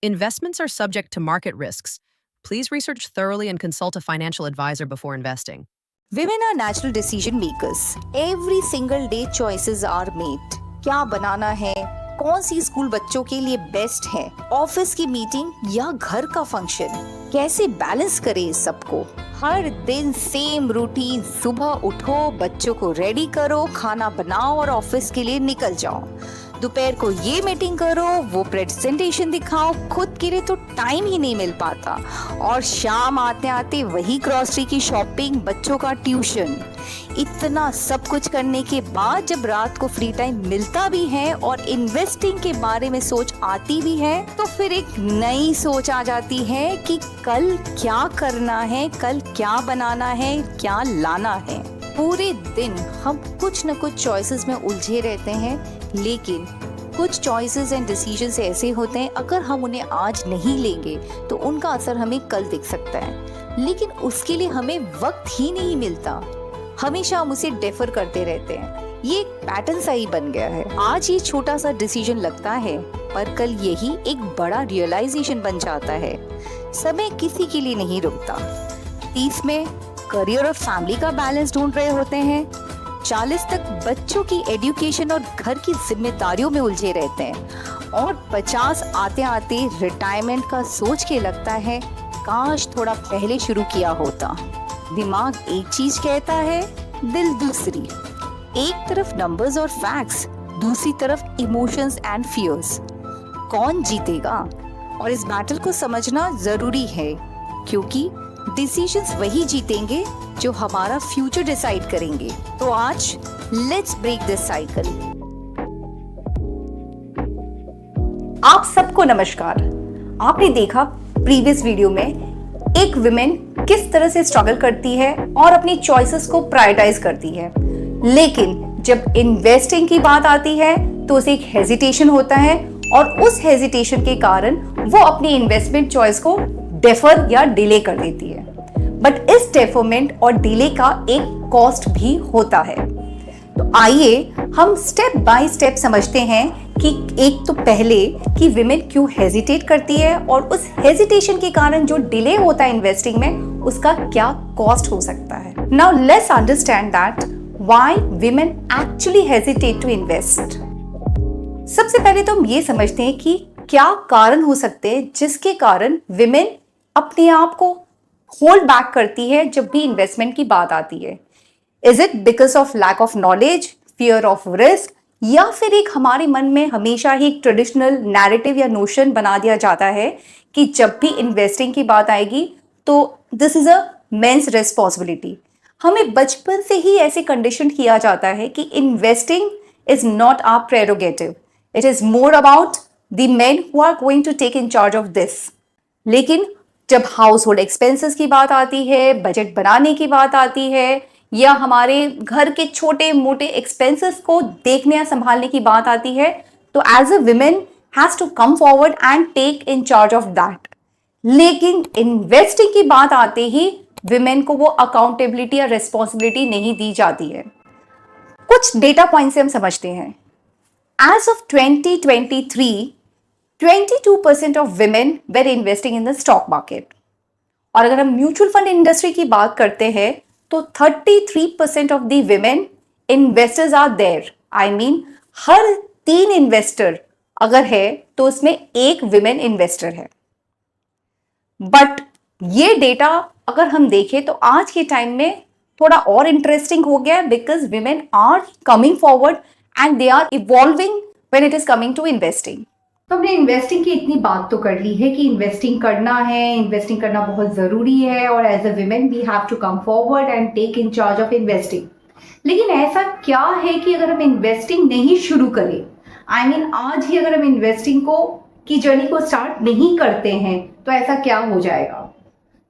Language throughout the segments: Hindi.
Investments are subject to market risks. Please research thoroughly and consult a financial advisor before investing. Women are natural decision makers. Every single day choices are made. क्या बनाना है, कौन सी स्कूल बच्चों के लिए बेस्ट है, ऑफिस की मीटिंग या घर का फंक्शन, कैसे बैलेंस करें इस सबको। हर दिन सेम रूटीन, सुबह उठो, बच्चों को रेडी करो, खाना बनाओ और ऑफिस के लिए निकल जाओ। दोपहर को ये मीटिंग करो, वो प्रेजेंटेशन दिखाओ, खुद के लिए तो टाइम ही नहीं मिल पाता। और शाम आते आते वही ग्रोसरी की शॉपिंग, बच्चों का ट्यूशन। इतना सब कुछ करने के बाद जब रात को फ्री टाइम मिलता भी है और इन्वेस्टिंग के बारे में सोच आती भी है, तो फिर एक नई सोच आ जाती है कि कल क्या करना है, कल क्या बनाना है, क्या लाना है। पूरे दिन हम कुछ न कुछ चॉइसेस में उलझे रहते हैं, लेकिन कुछ चॉइसेस एंड डिसीजंस ऐसे होते हैं, अगर हम उन्हें आज नहीं लेंगे तो उनका असर हमें कल दिख सकता है। लेकिन उसके लिए हमें वक्त ही नहीं मिलता, हमेशा हम उसे डेफर करते रहते हैं। ये एक पैटर्न सा ही बन गया है। आज ये छोटा सा डिसीजन लगता है, पर कल यही एक बड़ा रियलाइजेशन बन जाता है। समय किसी के लिए नहीं रुकता। 30 में करियर और फैमिली का बैलेंस ढूंढ रहे होते हैं, 40 तक बच्चों की एजुकेशन और घर की जिम्मेदारियों में उलझे रहते हैं, और 50 आते आते रिटायरमेंट का सोच के लगता है काश थोड़ा पहले शुरू किया होता। दिमाग एक चीज कहता है, दिल दूसरी। एक तरफ नंबर्स और फैक्ट्स, दूसरी तरफ इमोशंस एंड फियर्स। कौन जीतेगा? और इस बैटल को समझना जरूरी है, क्योंकि डिसीजंस वही जीतेंगे जो हमारा फ्यूचर डिसाइड करेंगे। तो आज लेट्स ब्रेक दिस साइकिल। आप सबको नमस्कार। आपने देखा प्रीवियस वीडियो में एक विमेन किस तरह से स्ट्रगल करती है और अपनी चॉइसेस को प्रायोरिटाइज करती है, लेकिन जब इन्वेस्टिंग की बात आती है तो उसे एक हेजिटेशन होता है, और उस हेजिटेशन के कारण वो अपनी इन्वेस्टमेंट चॉइस को डेफर या डिले कर देती है। बट इस डेफरमेंट और डिले का एक कॉस्ट भी होता है। तो आइए हम स्टेप बाय स्टेप समझते हैं कि एक तो पहले कि विमेन क्यों हेजिटेट करती है, और उस हेजिटेशन के कारण जो डिले होता है इन्वेस्टिंग में, उसका क्या कॉस्ट हो सकता है। Now let's understand that why women actually hesitate to invest. सबसे पहले तो हम ये समझते हैं कि क्या कारण हो सकते हैं जिसके कारण विमेन अपने आप को होल्ड बैक करती है जब भी इन्वेस्टमेंट की बात आती है। Is it because of lack of knowledge, fear of risk, या फिर एक हमारे मन में हमेशा ही एक ट्रेडिशनल नैरेटिव या नोशन बना दिया जाता है कि जब भी इन्वेस्टिंग की बात आएगी तो this is a men's responsibility. हमें बचपन से ही ऐसे कंडीशन किया जाता है कि investing is not our prerogative, it is more about the men who are going to take in charge of this. लेकिन जब हाउस होल्ड एक्सपेंसेस की बात आती है, बजट बनाने की बात आती है, या हमारे घर के छोटे मोटे एक्सपेंसेस को देखने या संभालने की बात आती है, तो as a women has to come forward and take in charge of that. लेकिन इन्वेस्टिंग की बात आते ही विमेन को वो अकाउंटेबिलिटी या रिस्पॉन्सिबिलिटी नहीं दी जाती है। कुछ डेटा पॉइंट से हम समझते हैं। As of 2023 22% of women were investing in the stock market. और अगर हम म्यूचुअल फंड इंडस्ट्री की बात करते हैं तो 33% of the women investors are there. I mean हर 3 इन्वेस्टर अगर है तो उसमें एक विमेन इन्वेस्टर है। बट ये डेटा अगर हम देखें तो आज के टाइम में थोड़ा और इंटरेस्टिंग हो गया, because women are coming forward and they are evolving when it is coming to investing. तो हमने इन्वेस्टिंग की इतनी बात तो कर ली है कि इन्वेस्टिंग करना है, इन्वेस्टिंग करना बहुत जरूरी है, और as a women we have to come forward and take in charge of investing. लेकिन ऐसा क्या है कि अगर हम इन्वेस्टिंग नहीं शुरू करें, आई मीन आज ही अगर हम इन्वेस्टिंग की जर्नी को स्टार्ट नहीं करते हैं, तो ऐसा क्या हो जाएगा?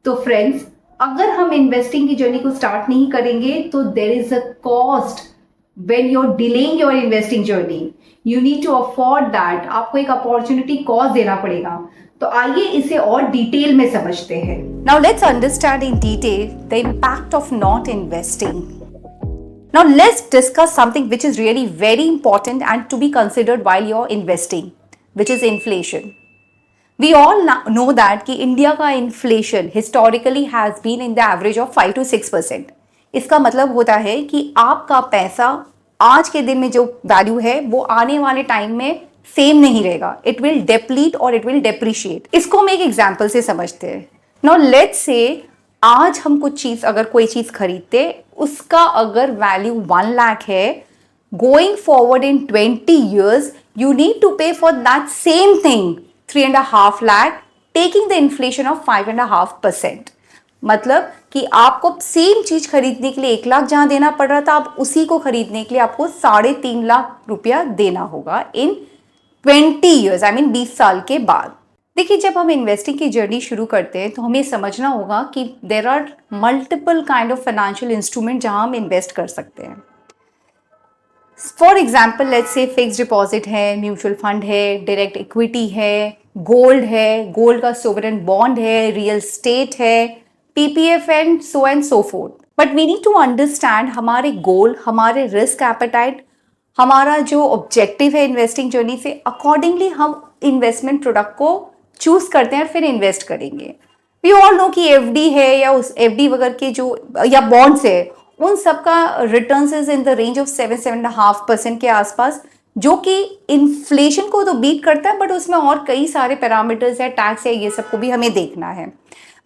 तो फ्रेंड्स, अगर हम इन्वेस्टिंग की जर्नी को स्टार्ट नहीं करेंगे तो there is a cost when you're delaying your investing journey. You need to afford that. आपको एक अपॉर्चुनिटी कॉस्ट देना पड़ेगा। तो आइए इसे और डिटेल में समझते हैं। Now let's understand in detail the impact of not investing. Now let's discuss something which is really very important and to be considered while you're investing, which is inflation. We all know that कि इंडिया का inflation historically has been in the average of 5 to 6%. इसका मतलब होता है कि आपका पैसा आज के दिन में जो वैल्यू है वो आने वाले टाइम में सेम नहीं रहेगा. इट विल डेप्लीट और इट विल डेप्रिशिएट. इसको हम एक एग्जाम्पल से समझते हैं. नाउ लेट्स से आज हम कुछ चीज, अगर कोई चीज खरीदते, उसका अगर वैल्यू 1 लाख है, going forward in 20 years you need to pay for that same thing 3.5 lakh, taking the inflation of 5.5%. मतलब कि आपको सेम चीज खरीदने के लिए 1 लाख जहां देना पड़ रहा था, आप उसी को खरीदने के लिए आपको 3.5 लाख रुपया देना होगा इन 20 years, आई मीन 20 साल के बाद. देखिए, जब हम इन्वेस्टिंग की जर्नी शुरू करते हैं तो हमें समझना होगा कि there are multiple kind of financial instrument जहां हम इन्वेस्ट कर सकते हैं. For example, let's say fix deposit है, म्यूचुअल फंड है, डायरेक्ट इक्विटी है, गोल्ड है, गोल्ड का सोवरेन बॉन्ड है, रियल स्टेट है, PPF and so forth. But we need to understand हमारे गोल, हमारे रिस्क एपेटाइट, हमारा जो ऑब्जेक्टिव है इन्वेस्टिंग जर्नी से, अकॉर्डिंगली हम इन्वेस्टमेंट प्रोडक्ट को चूज करते हैं और फिर इन्वेस्ट करेंगे. वी ऑल नो कि एफडी है या उस एफडी वगैरह के जो या बॉन्ड्स है, उन सबका returns is in the range of 7-7.5% के आसपास, जो कि इन्फ्लेशन को तो बीट करता है, बट उसमें और कई सारे पैरामीटर्स है, टैक्स है, ये सबको भी हमें देखना है.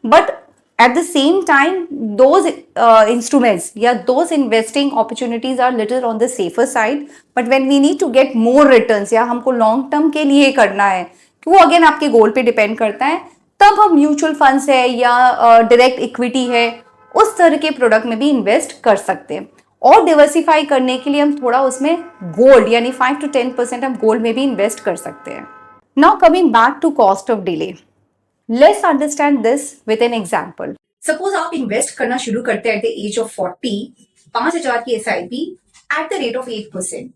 But at the same time those instruments या those investing opportunities are little on the safer side. But when we need to get more returns या हमको लॉन्ग टर्म के लिए करना है, तो वो अगेन आपके गोल पे डिपेंड करता है, तब हम म्यूचुअल फंड्स है या डायरेक्ट इक्विटी है, उस तरह के प्रोडक्ट में भी इन्वेस्ट कर सकते हैं. और डिवर्सिफाई करने के लिए हम थोड़ा उसमें गोल्ड यानी 5 to 10% हम गोल्ड में भी इन्वेस्ट कर सकते हैं. Now coming back to cost of delay, let's understand this with an example. Suppose आप इन्वेस्ट करना शुरू करते हैं एट द एज ऑफ 40, 5,000 की SIP eight the rate of 8%.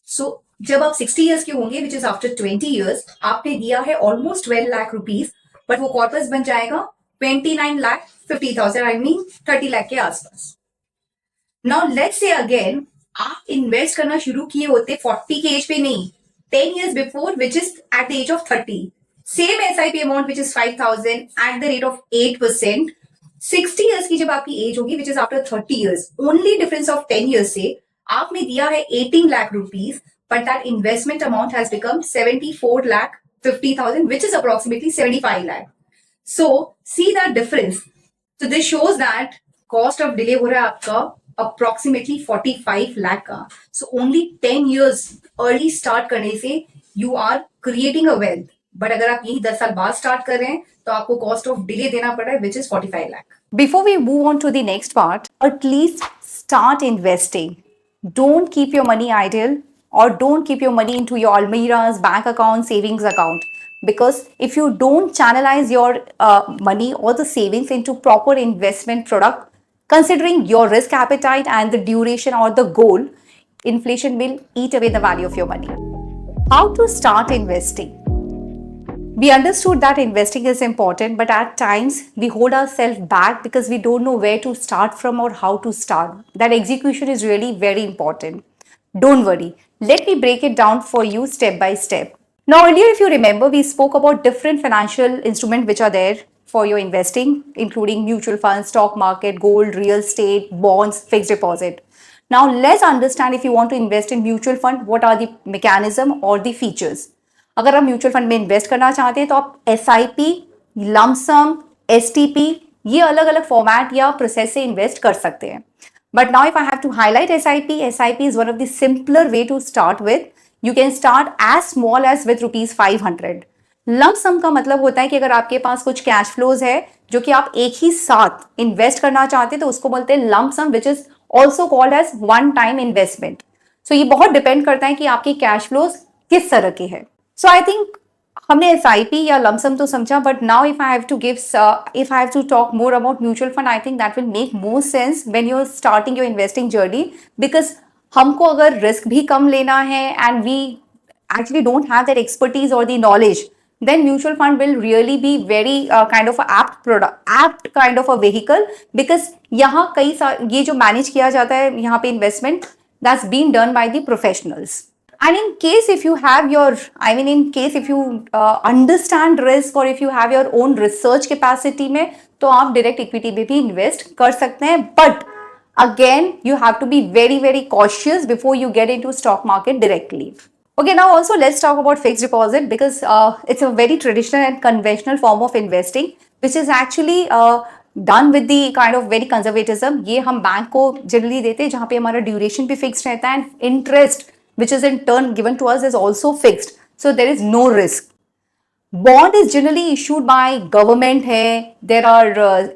सो जब आप 60 ईयर्स के होंगे, विच इज आफ्टर 20 ईयर्स, आपने दिया है ऑलमोस्ट 12 लाख रुपीज, बट वो कॉर्पस बन जाएगा 29,50,000, आई मीन 30 लाख के आसपास. नाउ लेट्स से अगेन आप इन्वेस्ट करना शुरू किए होते 40 के एज पे नहीं, 10 years before, which is at the age of 30. Same SIP amount which is 5,000 at the rate of 8%. 60 years की जब आपकी एज होगी, which is after 30 years, only difference of 10 years से आपने दिया है 18 lakh rupees, but that investment amount has become 74,50,000, which is approximately 75 lakh. So see that difference. So this shows that cost of delay हो रहा है आपका approximately 45 lakh का. So only 10 years early start करने से you are creating a wealth. But अगर आप यही 10 साल बाद start कर रहे हैं, तो आपको cost of delay देना पड़ रहा है, which is 45 lakh. Before we move on to the next part, at least start investing. Don't keep your money idle. Or don't keep your money into your Almira's bank account, savings account. Because if you don't channelize your money or the savings into proper investment product, considering your risk appetite and the duration or the goal, inflation will eat away the value of your money. How to start investing? We understood that investing is important, but at times we hold ourselves back because we don't know where to start from or how to start. That execution is really very important. Don't worry. Let me break it down for you step by step. Now, earlier, if you remember, we spoke about different financial instruments which are there for your investing, including mutual funds, stock market, gold, real estate, bonds, fixed deposit. Now, let's understand if you want to invest in mutual fund, what are the mechanism or the features. अगर आप म्यूचुअल फंड में इन्वेस्ट करना चाहते हैं तो आप SIP, लमसम, STP, ये अलग अलग फॉर्मेट या प्रोसेस से इन्वेस्ट कर सकते हैं. But now if I have to highlight SIP is one of the simpler way to start with. You can start as small as with ₹500. Lump सम का मतलब होता है कि अगर आपके पास कुछ कैश फ्लोज है जो कि आप एक ही साथ इन्वेस्ट करना चाहते हैं, तो उसको बोलते हैं lump sum, which is also called as one time investment. So ये बहुत डिपेंड करता है कि आपके कैश फ्लोज किस तरह के हैं. सो आई थिंक हमने SIP या लमसम तो समझा, but now if I have to talk more about mutual fund, I think that will make more sense when you are starting your investing journey. Because हमको अगर रिस्क भी कम लेना है and we actually don't have that expertise और the knowledge, then mutual fund will really be very kind of a apt kind of a vehicle, because यहाँ ये जो मैनेज किया जाता है यहाँ पे investment, that's been done by the professionals. And in case if you have your, in case if you understand risk or if you have your own research capacity में, तो आप direct equity में भी invest कर सकते हैं. But again, you have to be very, very cautious before you get into stock market directly. Okay, now also let's talk about fixed deposit because it's a very traditional and conventional form of investing, which is actually done with the kind of very conservatism. ये हम बैंक को generally देते हैं जहाँ पे हमारा duration भी fixed रहता है and interest which is in turn given to us is also fixed. So there is no risk. Bond is generally issued by government है. There are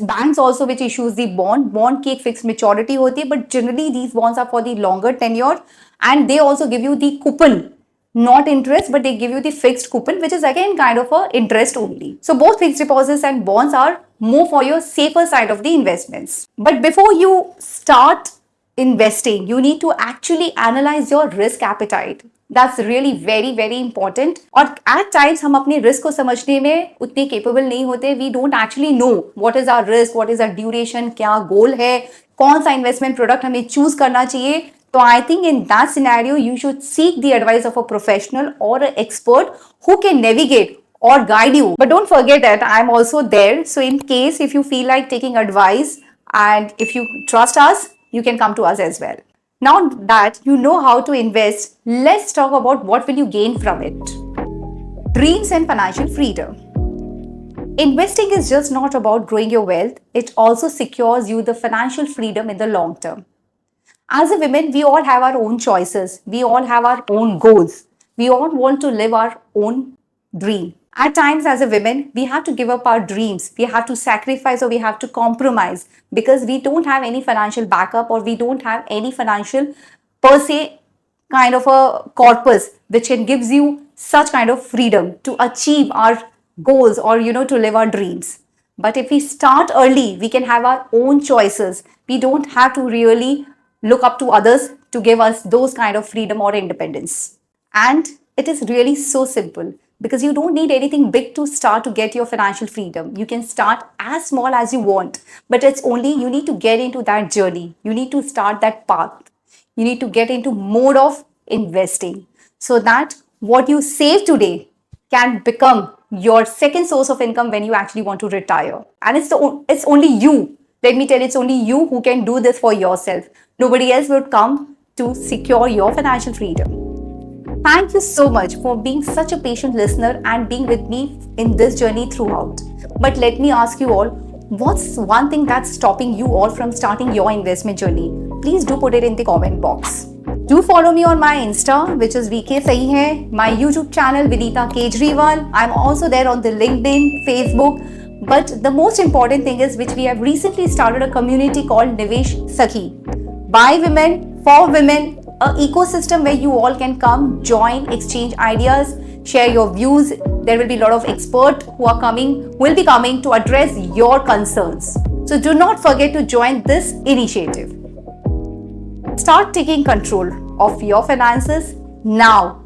banks also which issues the bond. Bond की एक fixed maturity होती है, but generally these bonds are for the longer tenure and they also give you the coupon, not interest, but they give you the fixed coupon, which is again kind of a interest only. So both fixed deposits and bonds are more for your safer side of the investments. But before you start investing, you need to actually analyze your risk appetite. That's really very, very important. और at times हम अपने risk को समझने में उतने capable नहीं होते. We don't actually know what is our risk, what is our duration, क्या goal है, कौन सा investment product हमें choose करना चाहिए. So I think in that scenario, you should seek the advice of a professional or an expert who can navigate or guide you. But don't forget that I'm also there. So in case if you feel like taking advice and if you trust us, you can come to us as well. Now that you know how to invest, let's talk about what will you gain from it. Dreams and financial freedom. Investing is just not about growing your wealth. It also secures you the financial freedom in the long term. As a woman, we all have our own choices. We all have our own goals. We all want to live our own dream. At times as a woman, we have to give up our dreams. We have to sacrifice or we have to compromise because we don't have any financial backup or we don't have any financial per se kind of a corpus which can gives you such kind of freedom to achieve our goals or to live our dreams. But if we start early, we can have our own choices. We don't have to really look up to others to give us those kind of freedom or independence. And it is really so simple because you don't need anything big to start to get your financial freedom. You can start as small as you want, but it's only you need to get into that journey. You need to start that path. You need to get into mode of investing so that what you save today can become your second source of income when you actually want to retire. And it's only you. Let me tell you, it's only you who can do this for yourself. Nobody else would come to secure your financial freedom. Thank you so much for being such a patient listener and being with me in this journey throughout. But let me ask you all, what's one thing that's stopping you all from starting your investment journey? Please do put it in the comment box. Do follow me on my Insta, which is VK Sahi Hai, my YouTube channel Vidita Kejriwal. I'm also there on the LinkedIn, Facebook. But the most important thing is which we have recently started a community called Nivesh Sakhi. By women, for women, an ecosystem where you all can come, join, exchange ideas, share your views. There will be a lot of experts who will be coming to address your concerns. So do not forget to join this initiative. Start taking control of your finances now